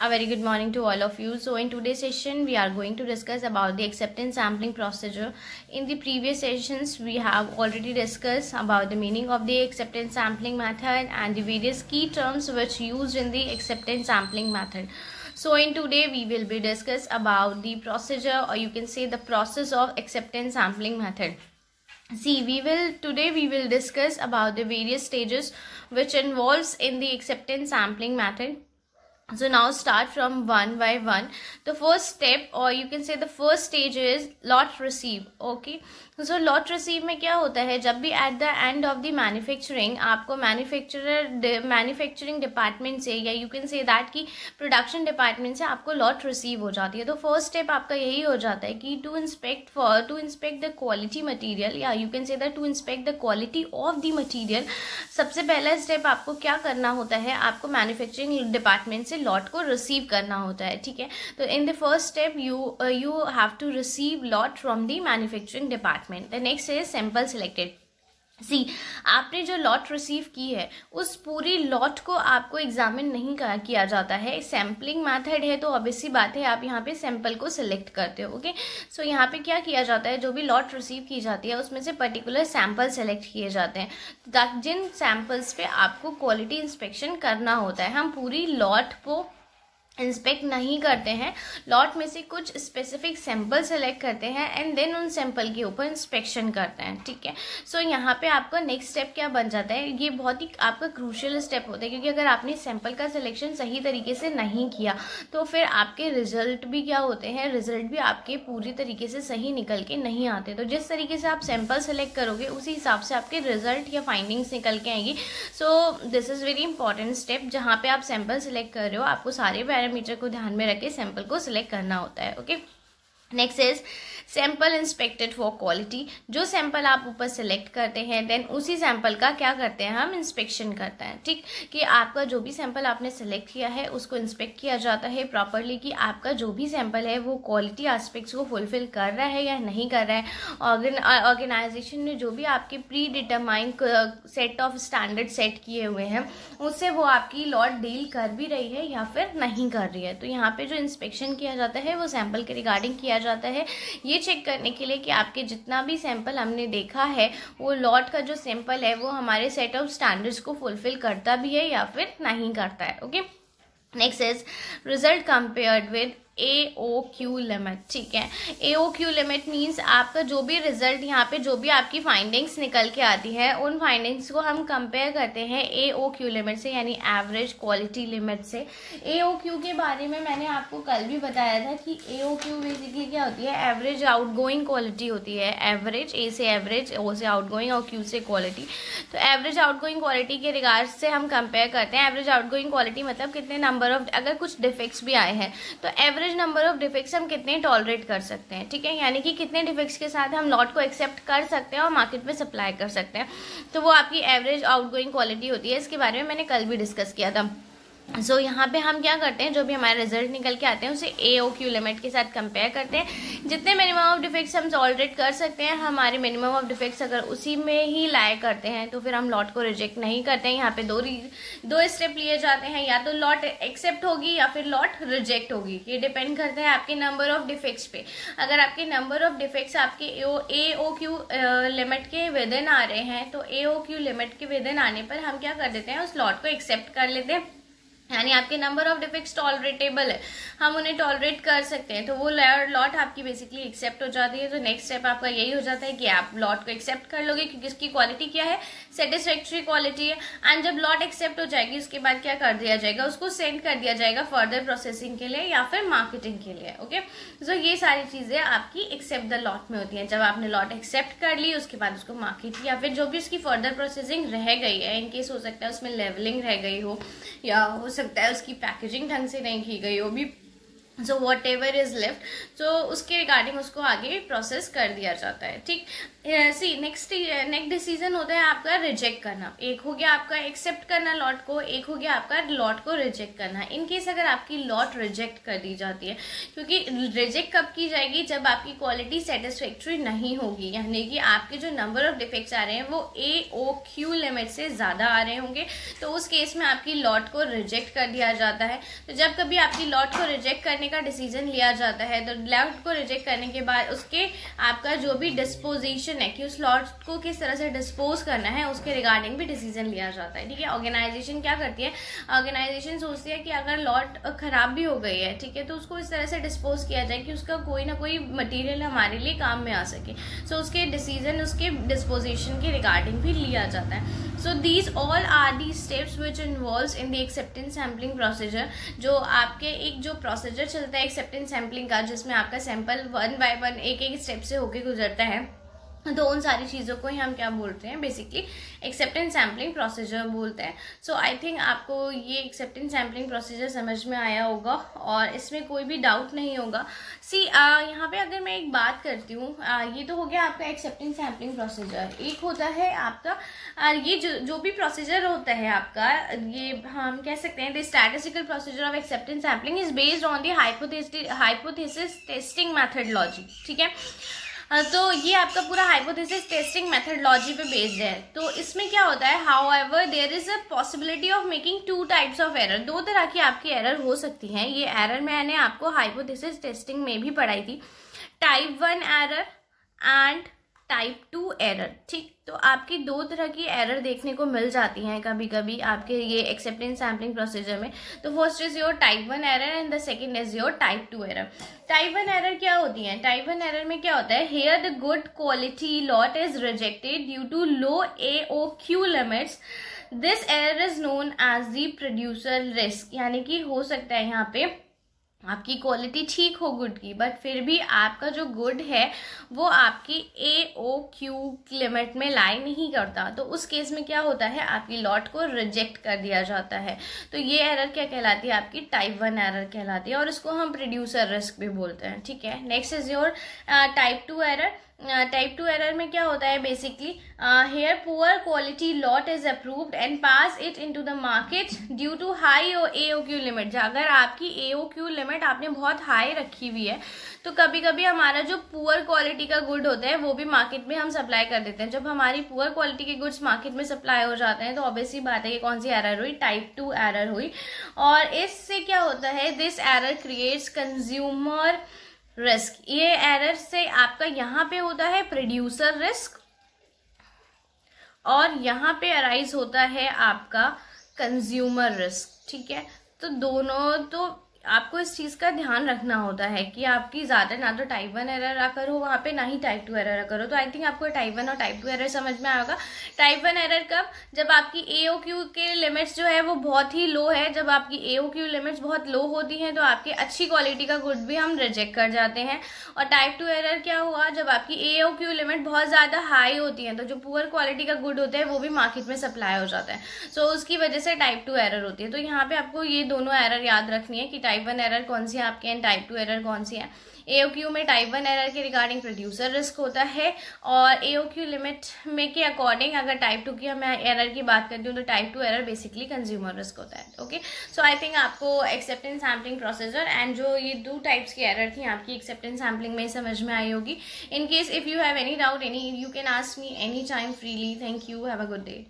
A very good morning to all of you. So in today's session, we are going to discuss about the acceptance sampling procedure. In the previous sessions, we have already discussed about the meaning of the acceptance sampling method and the various key terms which used in the acceptance sampling method. So in today, we will be discuss about the procedure, or you can say the process of acceptance sampling method. See, today we will discuss about the various stages which involves in the acceptance sampling method. So now start from one by one. The first step, or you can say the first stage, is lot receive. Okay, so lot receive में क्या होता है, जब भी at the end of the manufacturing आपको manufacturing department से, या you can say that कि प्रोडक्शन डिपार्टमेंट से आपको लॉट रिसीव हो जाती है. तो फर्स्ट स्टेप आपका यही हो जाता है कि to inspect the quality material, या you can say that to inspect the quality of the material. सबसे पहला स्टेप आपको क्या करना होता है, आपको मैन्युफैक्चरिंग डिपार्टमेंट से लॉट को रिसीव करना होता है. ठीक है, तो in the first step you have to receive lot from the manufacturing department. The next is sample selected. See, आपने जो लॉट रिसीव की है उस पूरी लॉट को आपको एग्जामिन नहीं किया जाता है. सैम्पलिंग मेथड है तो ऑब्वियसली बात है आप यहाँ पे सैंपल को सिलेक्ट करते हो. ओके, सो यहाँ पे क्या किया जाता है, जो भी लॉट रिसीव की जाती है उसमें से पर्टिकुलर सैंपल सेलेक्ट किए जाते हैं, जिन सैंपल्स पे आपको क्वालिटी इंस्पेक्शन करना होता है. हम पूरी लॉट को इंस्पेक्ट नहीं करते हैं, लॉट में से कुछ स्पेसिफिक सैंपल सेलेक्ट करते हैं एंड देन उन सैंपल के ऊपर इंस्पेक्शन करते हैं. ठीक है, सो यहाँ पे आपका नेक्स्ट स्टेप क्या बन जाता है, ये बहुत ही आपका क्रूशियल स्टेप होता है, क्योंकि अगर आपने सैंपल का सिलेक्शन सही तरीके से नहीं किया तो फिर आपके रिजल्ट भी क्या होते हैं, रिजल्ट भी आपके पूरी तरीके से सही निकल के नहीं आते. तो जिस तरीके से आप सैंपल सेलेक्ट करोगे उसी हिसाब से आपके रिजल्ट या फाइंडिंग्स निकल के आएंगी. So this is very important step. जहाँ पे आप सैंपल सेलेक्ट कर रहे हो आपको सारे पैरामीटर को ध्यान में रख के सैंपल को सिलेक्ट करना होता है. Okay, next is sample inspected for quality. जो सैंपल आप ऊपर सेलेक्ट करते हैं देन उसी सैंपल का क्या करते हैं, हम इंस्पेक्शन करते हैं. ठीक, कि आपका जो भी सैंपल आपने सेलेक्ट किया है उसको इंस्पेक्ट किया जाता है प्रॉपरली, कि आपका जो भी सैंपल है वो क्वालिटी एस्पेक्ट्स को फुलफिल कर रहा है या नहीं कर रहा है. ऑर्गेनाइजेशन ने जो भी आपके pre determined set of standard set किए हुए हैं उससे वो आपकी लॉट डील कर भी रही है या फिर नहीं कर रही है. तो यहाँ पे जो इंस्पेक्शन किया जाता है वो सैंपल के रिगार्डिंग किया जाता है, ये चेक करने के लिए कि आपके जितना भी सैंपल हमने देखा है वो लॉट का जो सैंपल है वो हमारे सेट ऑफ स्टैंडर्ड्स को फुलफिल करता भी है या फिर नहीं करता है. Okay, next is result compared with AOQ limit. ठीक है, AOQ लिमिट मीन्स आपका जो भी रिजल्ट, यहाँ पे जो भी आपकी फाइंडिंग्स निकल के आती है उन फाइंडिंग्स को हम कंपेयर करते हैं AOQ लिमिट से, यानी एवरेज क्वालिटी लिमिट से. AOQ के बारे में मैंने आपको कल भी बताया था कि AOQ बेसिकली क्या होती है, एवरेज आउटगोइंग क्वालिटी होती है. एवरेज, A से एवरेज, O से आउटगोइंग और Q से क्वालिटी. तो एवरेज आउटगोइंग क्वालिटी के रिगार्ड से हम कंपेयर करते हैं. एवरेज आउटगोइंग क्वालिटी मतलब कितने नंबर ऑफ, अगर कुछ डिफेक्ट्स भी आए हैं तो एवरेज नंबर ऑफ डिफेक्ट्स हम कितने टॉलरेट कर सकते हैं. ठीक है, यानी कि कितने डिफेक्ट्स के साथ हम लॉट को एक्सेप्ट कर सकते हैं और मार्केट में सप्लाई कर सकते हैं. तो वो आपकी एवरेज आउटगोइंग क्वालिटी होती है. इसके बारे में मैंने कल भी डिस्कस किया था. सो यहाँ पे हम क्या करते हैं, जो भी हमारे रिजल्ट निकल के आते हैं उसे AOQ लिमिट के साथ कंपेयर करते हैं. जितने मिनिमम ऑफ डिफेक्ट्स हम टॉलरेट कर सकते हैं, हमारे मिनिमम ऑफ डिफेक्ट्स अगर उसी में ही लाए करते हैं तो फिर हम लॉट को रिजेक्ट नहीं करते हैं. यहाँ पे दो स्टेप लिए जाते हैं, या तो लॉट एक्सेप्ट होगी या फिर लॉट रिजेक्ट होगी. ये डिपेंड करता है आपके नंबर ऑफ डिफेक्ट्स पे. अगर आपके नंबर ऑफ डिफेक्ट्स आपके AOQ लिमिट के विद इन आ रहे हैं तो AOQ लिमिट के विद इन आने पर हम क्या कर देते हैं, उस लॉट को एक्सेप्ट कर लेते हैं. यानी आपके नंबर ऑफ डिफेक्ट्स टॉलरेटेबल है, हम उन्हें टॉलरेट कर सकते हैं, तो वो लॉट आपकी बेसिकली एक्सेप्ट हो जाती है. तो नेक्स्ट स्टेप आपका यही हो जाता है कि आप लॉट को एक्सेप्ट कर लोगे क्योंकि उसकी क्वालिटी क्या है, सेटिस्फैक्ट्री क्वालिटी है. एंड जब लॉट एक्सेप्ट हो जाएगी उसके बाद क्या कर दिया जाएगा, उसको सेंड कर दिया जाएगा फर्दर प्रोसेसिंग के लिए या फिर मार्केटिंग के लिए. ओके, सो ये सारी चीजें आपकी एक्सेप्ट द लॉट में होती हैं. जब आपने लॉट एक्सेप्ट कर ली उसके बाद उसको मार्केट या फिर जो भी उसकी फर्दर प्रोसेसिंग रह गई है, इनकेस हो सकता है उसमें लेवलिंग रह गई हो या हो सकता है उसकी पैकेजिंग ढंग से नहीं की गई हो भी, so what ever is left, तो उसके रिगार्डिंग उसको आगे प्रोसेस कर दिया जाता है। ठीक, सी नेक्स्ट डिसीजन होता है आपका रिजेक्ट करना। एक हो गया आपका एक्सेप्ट करना लॉट को, एक हो गया आपका लॉट को रिजेक्ट करना। इन केस अगर आपकी लॉट रिजेक्ट कर दी जाती है, क्योंकि रिजेक्ट कब की जाएगी, जब आपकी क्वालिटी सेटिस्फैक्ट्री नहीं होगी, यानी कि आपके जो नंबर ऑफ डिफेक्ट्स आ रहे हैं वो AOQ लिमिट से ज़्यादा आ रहे होंगे, तो उस केस में आपकी लॉट को रिजेक्ट कर दिया जाता है। तो जब कभी आपकी लॉट को रिजेक्ट करने का डिसीजन लिया जाता है, तो लॉट को रिजेक्ट करने के बाद उसके आपका जो भी डिस्पोजिशन है कि उस लॉट को किस तरह से डिस्पोज करना है, उसके रिगार्डिंग भी डिसीजन लिया जाता है। ठीक है, ऑर्गेनाइजेशन क्या करती है, ऑर्गेनाइजेशन सोचती है कि अगर लॉट खराब भी हो गई है, ठीक है, तो उसको इस तरह से डिस्पोज किया जाए कि उसका कोई ना कोई मटेरियल हमारे लिए काम में आ सके। सो उसके डिसीजन उसके डिस्पोजिशन के रिगार्डिंग भी लिया जाता है। So these all are the steps which involves in the acceptance sampling procedure। जो आपके एक जो प्रोसीजर चलता है एक्सेप्टेंस सैम्पलिंग का, जिसमें आपका सैंपल 1 by 1 एक एक स्टेप से होके गुजरता है, तो उन सारी चीज़ों को ही हम क्या बोलते हैं, बेसिकली एक्सेप्टेंस सैम्पलिंग प्रोसीजर बोलते हैं। सो आई थिंक आपको ये एक्सेप्टेंस सैम्पलिंग प्रोसीजर समझ में आया होगा और इसमें कोई भी डाउट नहीं होगा। सी यहाँ पे अगर मैं एक बात करती हूँ, ये तो हो गया आपका एक्सेप्टेंस सैम्पलिंग प्रोसीजर। एक होता है आपका ये जो भी प्रोसीजर होता है आपका, ये हम कह सकते हैं the statistical procedure of acceptance sampling is based on the hypothesis testing methodology. ठीक है, तो ये आपका पूरा हाइपोथेसिस टेस्टिंग मेथडोलॉजी पे बेस्ड है। तो इसमें क्या होता है, however there is a possibility of making 2 types of error. 2 तरह की आपकी एरर हो सकती हैं। ये एरर मैंने आपको हाइपोथेसिस टेस्टिंग में भी पढ़ाई थी, type 1 error and type 2 error. ठीक, तो आपकी 2 तरह की एरर देखने को मिल जाती हैं कभी कभी आपके ये एक्सेप्टेंस सैम्पलिंग प्रोसीजर में। तो first is your type 1 error and the second is your type 2 error. Type 1 error क्या होती है, टाइप 1 एरर में क्या होता है, here the good quality lot is rejected due to low AOQ limits. This error is known as the producer risk. यानी कि हो सकता है यहाँ पे आपकी क्वालिटी ठीक हो गुड की, बट फिर भी आपका जो गुड है वो आपकी AOQ लिमिट में लाई नहीं करता, तो उस केस में क्या होता है, आपकी लॉट को रिजेक्ट कर दिया जाता है। तो ये एरर क्या कहलाती है, आपकी टाइप 1 एरर कहलाती है और इसको हम प्रोड्यूसर रिस्क भी बोलते हैं। ठीक है, next is your type 2 error. Type 2 error में क्या होता है, basically here poor quality lot is approved and pass it into the market due to high AOQ limit. अगर आपकी AOQ लिमिट आपने बहुत हाई रखी हुई है, तो कभी कभी हमारा जो पुअर क्वालिटी का गुड होता है वो भी मार्केट में हम सप्लाई कर देते हैं। जब हमारी पुअर क्वालिटी के गुड्स मार्केट में सप्लाई हो जाते हैं, तो ऑब्वियसली बात है कि कौन सी एरर हुई, टाइप 2 एरर हुई। और इससे क्या होता है, this error creates consumer risk. ये एरर से आपका यहाँ पे होता है प्रोड्यूसर रिस्क और यहाँ पे अराइज होता है आपका कंज्यूमर रिस्क। ठीक है, तो दोनों, तो आपको इस चीज़ का ध्यान रखना होता है कि आपकी ज़्यादा ना तो टाइप 1 एरर आकर हो वहाँ पे, ना ही टाइप 2 एरर आकर हो। तो आई थिंक आपको टाइप 1 और टाइप 2 एरर समझ में आएगा। टाइप 1 एरर कब, जब आपकी AOQ के लिमिट्स जो है वो बहुत ही लो है। जब आपकी AOQ लिमिट्स बहुत लो होती हैं तो आपकी अच्छी क्वालिटी का गुड भी हम रिजेक्ट कर जाते हैं। और टाइप 2 एरर क्या हुआ, जब आपकी AOQ लिमिट बहुत ज़्यादा हाई होती है, तो जो पुअर क्वालिटी का गुड होता है वो भी मार्केट में सप्लाई हो जाता है। सो उसकी वजह से टाइप 2 एरर होती है। तो यहाँ पे आपको ये दोनों एरर याद रखनी है कि टाइप 1 एरर कौन सी है आपके एंड टाइप 2 एरर कौन सी है। AOQ में टाइप 1 एरर के रिगार्डिंग प्रोड्यूसर रिस्क होता है और AOQ लिमिट में के अकॉर्डिंग अगर टाइप 2 की मैं एरर की बात करती हूँ तो type 2 error basically consumer risk होता है। ओके, सो आई थिंक आपको एक्सेप्टेंस सैम्पलिंग प्रोसीजर एंड जो ये 2 टाइप्स की एरर थी आपकी एक्सेप्टेंस सैम्पलिंग में समझ में आई होगी। In case if you have any doubt, you can ask me any time freely. Thank you, have a good day.